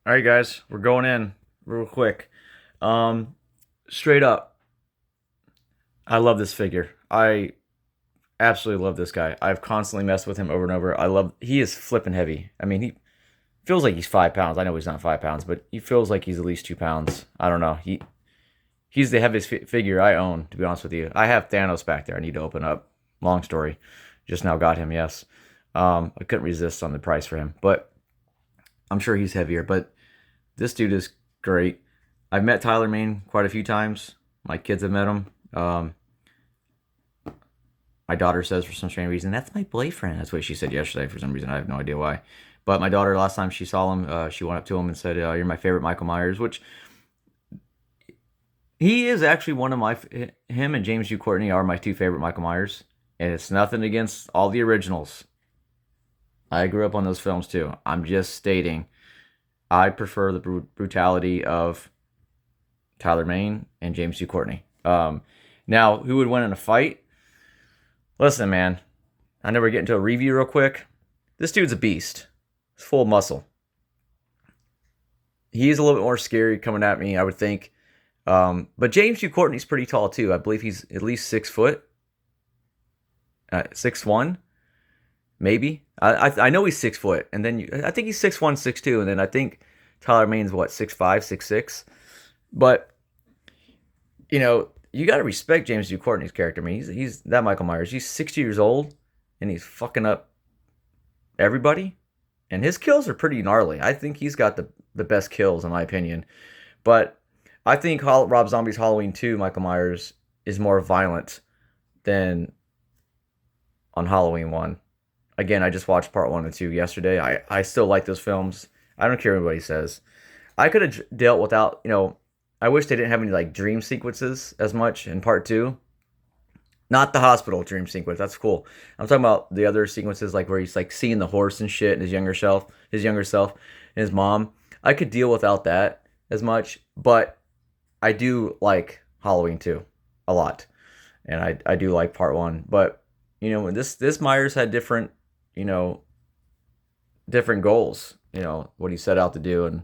All right, guys, we're going in real quick. Um, Straight up, I love this figure. I absolutely love this guy. I've constantly messed with him over and over. He is flipping heavy. I mean, he feels like he's 5 pounds. I know he's not 5 pounds, but he feels like he's at least 2 pounds. I don't know. He's the heaviest figure I own, to be honest with you. I have Thanos back there. I need to open up. Long story. Just now got him. Yes. I couldn't resist on the price for him, but I'm sure he's heavier. But this dude is great. I've met Tyler Mane quite a few times. My kids have met him. My daughter says for some strange reason, "That's my boyfriend." That's what she said yesterday for some reason. I have no idea why. But my daughter, last time she saw him, she went up to him and said, "You're my favorite Michael Myers," which he is actually one of him and James U. Courtney are my two favorite Michael Myers. And it's nothing against all the originals. I grew up on those films too. I'm just stating I prefer the brutality of Tyler Mane and James U. Courtney. Now, who would win in a fight? Listen, man, I know we're getting to a review real quick. This dude's a beast. He's full of muscle. He's a little bit more scary coming at me, I would think. But James U. Courtney's pretty tall too. I believe he's at least 6 foot, 6'1", maybe. I know he's 6 foot, and then I think he's 6'1", 6'2", and then I think Tyler Mane's what, 6'5", 6'6". But you got to respect James U. Courtney's character. I mean, he's that Michael Myers. He's 60 years old, and he's fucking up everybody. And his kills are pretty gnarly. I think he's got the best kills, in my opinion. But I think Rob Zombie's Halloween 2, Michael Myers, is more violent than on Halloween 1. Again, I just watched part 1 and 2 yesterday. I still like those films. I don't care what anybody says. I could have dealt without, I wish they didn't have any like dream sequences as much in part 2. Not the hospital dream sequence. That's cool. I'm talking about the other sequences like where he's like seeing the horse and shit and his younger self and his mom. I could deal without that as much, but I do like Halloween 2 a lot. And I do like part 1, but this Myers had different, you know, different goals, what he set out to do, and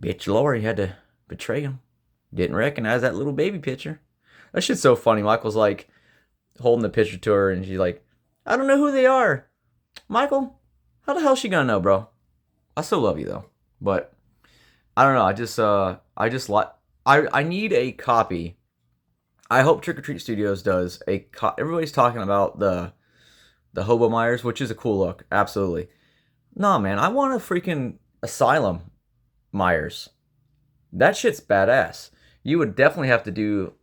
bitch Lori had to betray him. Didn't recognize that little baby picture. That shit's so funny. Michael's like holding the picture to her, and she's like, "I don't know who they are." Michael, how the hell's she gonna know, bro? I still love you though, but I don't know. I just like I need a copy. I hope Trick or Treat Studios does everybody's talking about the Hobo Myers, which is a cool look, absolutely. Nah, man, I want a freaking Asylum Myers. That shit's badass. You would definitely have to do,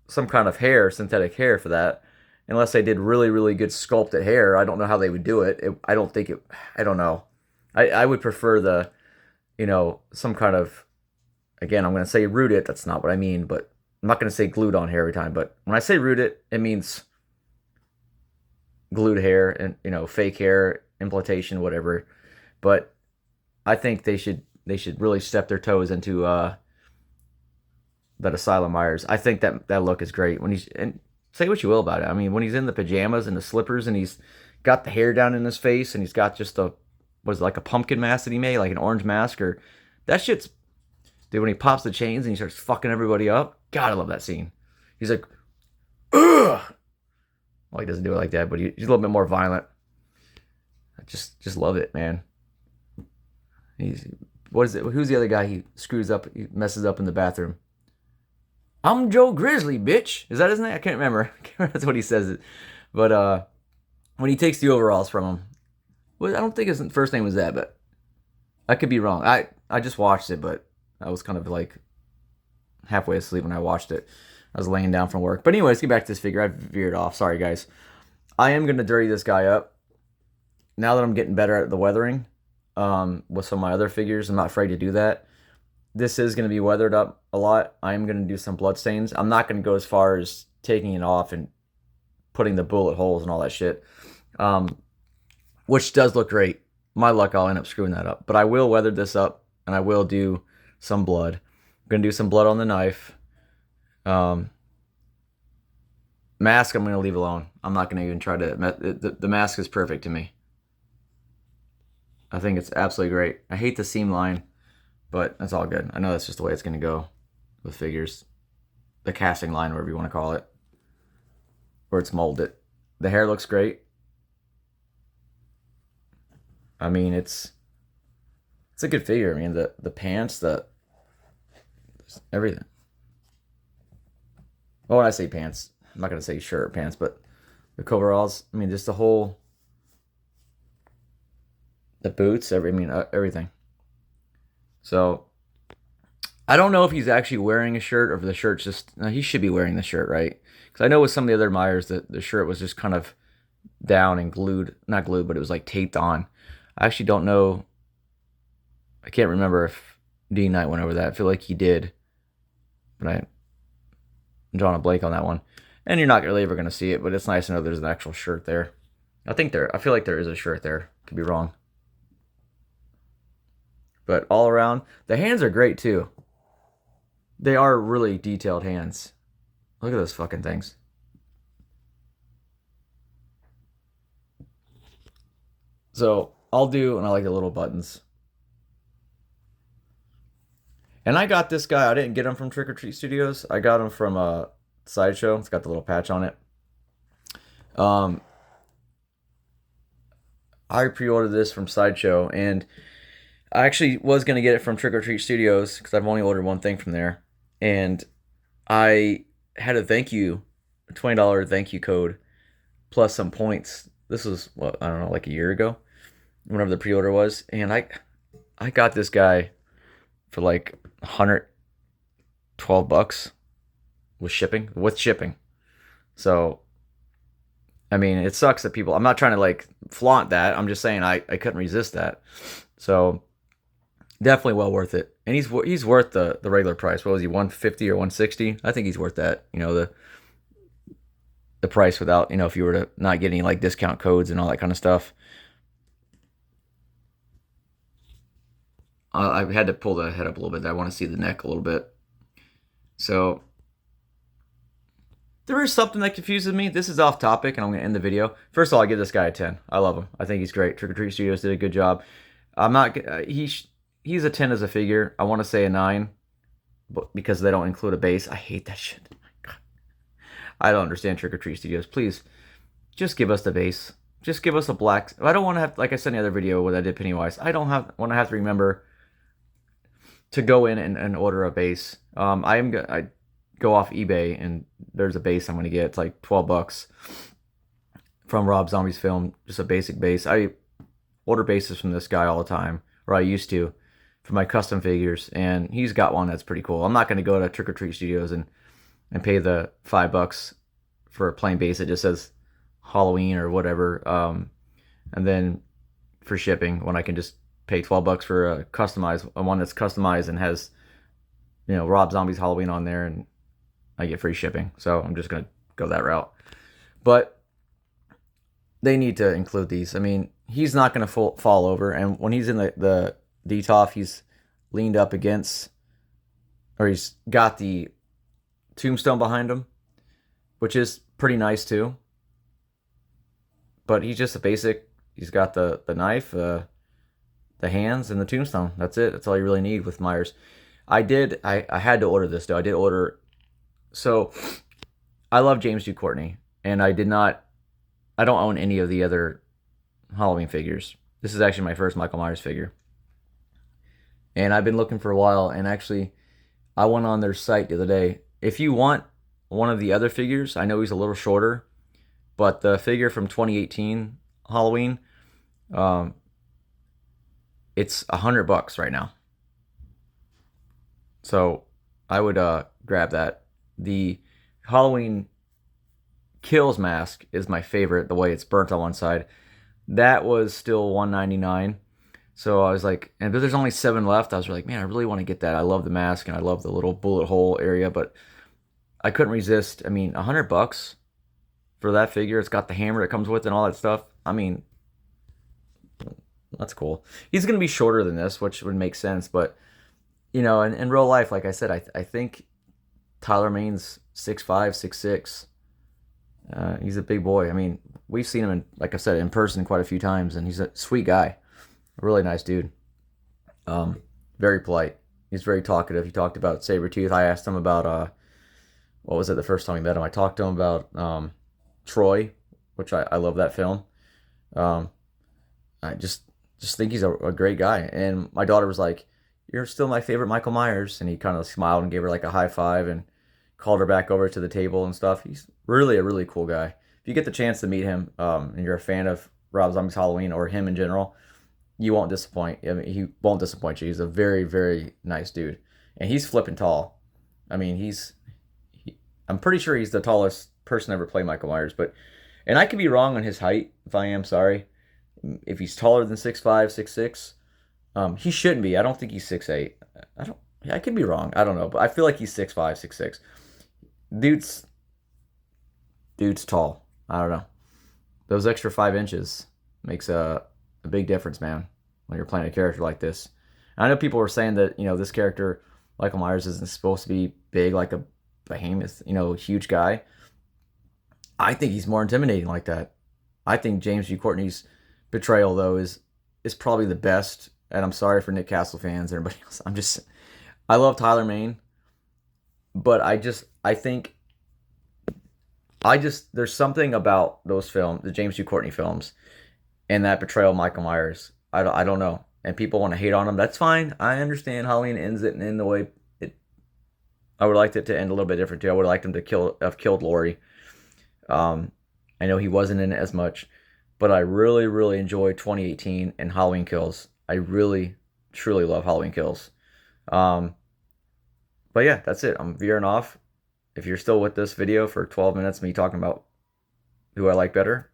some kind of synthetic hair for that. Unless they did really, really good sculpted hair. I don't know how they would do it. I don't know. I would prefer some kind of, again, I'm going to say rooted. That's not what I mean, but I'm not going to say glued on hair every time. But when I say rooted, it means glued hair and, fake hair, implantation, whatever. But I think they should really step their toes into that Asylum Myers. I think that look is great when and say what you will about it. I mean, when he's in the pajamas and the slippers and he's got the hair down in his face and he's got just like a pumpkin mask that he made, like an orange mask, or that shit's, dude, when he pops the chains and he starts fucking everybody up. God, I love that scene. He's like, ugh. Well, he doesn't do it like that, but he's a little bit more violent. I just love it, man. What is it? Who's the other guy he screws up, he messes up in the bathroom? "I'm Joe Grizzly, bitch." Is that his name? I can't remember. That's what he says. But when he takes the overalls from him, well, I don't think his first name was that, but I could be wrong. I just watched it, but I was kind of like halfway asleep when I watched it. I was laying down from work. But anyways, get back to this figure. I veered off. Sorry, guys. I am going to dirty this guy up. Now that I'm getting better at the weathering with some of my other figures, I'm not afraid to do that. This is going to be weathered up a lot. I am going to do some blood stains. I'm not going to go as far as taking it off and putting the bullet holes and all that shit, which does look great. My luck, I'll end up screwing that up. But I will weather this up, and I will do some blood. I'm going to do some blood on the knife. Mask, I'm going to leave alone. I'm not going to even try to... The mask is perfect to me. I think it's absolutely great. I hate the seam line, but that's all good. I know that's just the way it's going to go with figures. The casting line, whatever you want to call it, where it's molded. The hair looks great. I mean, it's a good figure. I mean, the pants, the everything. Well, when I say pants, I'm not gonna say shirt or pants, but the coveralls. I mean, just the boots. Everything. So I don't know if he's actually wearing a shirt or if the shirt's just. No, he should be wearing the shirt, right? Because I know with some of the other Myers, the shirt was just kind of down and glued, not glued, but it was like taped on. I actually don't know. I can't remember if D Knight went over that. I feel like he did, but I'm drawing a blank on that one. And you're not really ever going to see it, but it's nice to know there's an actual shirt there. I feel like there is a shirt there. Could be wrong. But all around, the hands are great too. They are really detailed hands. Look at those fucking things. So I'll do, and I like the little buttons. And I got this guy. I didn't get him from Trick or Treat Studios. I got him from Sideshow. It's got the little patch on it. I pre-ordered this from Sideshow, and I actually was gonna get it from Trick or Treat Studios because I've only ordered one thing from there, and I had a $20 thank you code plus some points. This was what, I don't know, like a year ago, whenever the pre-order was, and I got this guy for like $112 with shipping. So I mean, it sucks that people. I'm not trying to like flaunt that. I'm just saying I couldn't resist that. So definitely well worth it. And he's worth the regular price. What was he, 150 or 160? I think he's worth that. You know, the price without, you know, if you were to not get any like discount codes and all that kind of stuff. I had to pull the head up a little bit. I want to see the neck a little bit. So there is something that confuses me. This is off topic, and I'm going to end the video. First of all, I give this guy a 10. I love him. I think he's great. Trick or Treat Studios did a good job. I'm not. He's a 10 as a figure. I want to say a 9, but because they don't include a base. I hate that shit. I don't understand Trick or Treat Studios. Please, just give us the base. Just give us a black. I don't want to have, like I said in the other video when I did Pennywise. I don't want to have to remember to go in and order a base. I go off eBay and there's a base I'm going to get. It's like $12 from Rob Zombie's film, just a basic base. I order bases from this guy all the time, or I used to, for my custom figures, and he's got one that's pretty cool. I'm not going to go to Trick or Treat Studios and pay the $5 for a plain base that just says Halloween or whatever, and then for shipping when I can just pay $12 for a one that's customized and has, you know, Rob Zombie's Halloween on there, and I get free shipping. So I'm just gonna go that route. But they need to include these. I mean, he's not gonna fall over, and when he's in the DTOF, he's leaned up against, or he's got the tombstone behind him, which is pretty nice too. But he's just a basic. He's got the knife, the hands, and the tombstone. That's it. That's all you really need with Myers. I had to order this though. I did order. So I love James Ducournau, and I don't own any of the other Halloween figures. This is actually my first Michael Myers figure. And I've been looking for a while, and actually I went on their site the other day. If you want one of the other figures, I know he's a little shorter, but the figure from 2018 Halloween, it's $100 right now. So I would grab that. The Halloween Kills mask is my favorite, the way it's burnt on one side. That was still $199. So I was like, but there's only 7 left. I was like, man, I really want to get that. I love the mask and I love the little bullet hole area, but I couldn't resist. I mean, $100 for that figure. It's got the hammer it comes with and all that stuff. I mean, that's cool. He's going to be shorter than this, which would make sense, but you know, in real life, like I said, I think Tyler Maine's 6'5", 6'6". He's a big boy. I mean, we've seen him, like I said, in person quite a few times, and he's a sweet guy. really nice dude. Very polite. He's very talkative. He talked about Sabretooth. I asked him about what was it the first time we met him? I talked to him about Troy, which I love that film. Um, I just think he's a great guy. And my daughter was like, "You're still my favorite Michael Myers," and he kind of smiled and gave her like a high five and called her back over to the table and stuff. He's really a really cool guy. If you get the chance to meet him, and you're a fan of Rob Zombie's Halloween or him in general, you won't disappoint. I mean, he won't disappoint you. He's a very, very nice dude, and he's flipping tall. I mean, I'm pretty sure he's the tallest person ever play Michael Myers. But, and I could be wrong on his height. If I am, sorry. If he's taller than 6'5", 6'6", he shouldn't be. I don't think he's 6'8". I don't. I could be wrong. I don't know, but I feel like he's 6'5", 6'6". Dude's dude's tall. I don't know. Those extra 5 inches makes a big difference, man, when you're playing a character like this. And I know people were saying that, this character, Michael Myers, isn't supposed to be big like a behemoth, huge guy. I think he's more intimidating like that. I think James G. Courtney's betrayal, though, is probably the best. And I'm sorry for Nick Castle fans and everybody else. I love Tyler Mane, but there's something about those films, the James G. Courtney films, and that portrayal of Michael Myers. I don't know. And people want to hate on him. That's fine. I understand Halloween ends it in the way it. I would like it to end a little bit different too. I would have liked him to have killed Laurie. I know he wasn't in it as much, but I really, really enjoyed 2018 and Halloween Kills. I really, truly love Halloween Kills. But yeah, that's it. I'm veering off. If you're still with this video for 12 minutes, me talking about who I like better,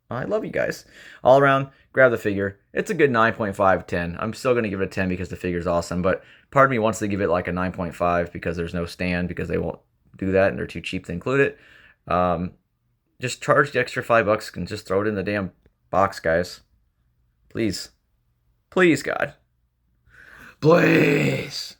I love you guys. All around, grab the figure. It's a good 9.5, 10. I'm still going to give it a 10 because the figure's awesome, but part of me wants to give it like a 9.5 because there's no stand, because they won't do that and they're too cheap to include it. Just charge the extra $5 and just throw it in the damn box, guys. Please. Please, God. Please.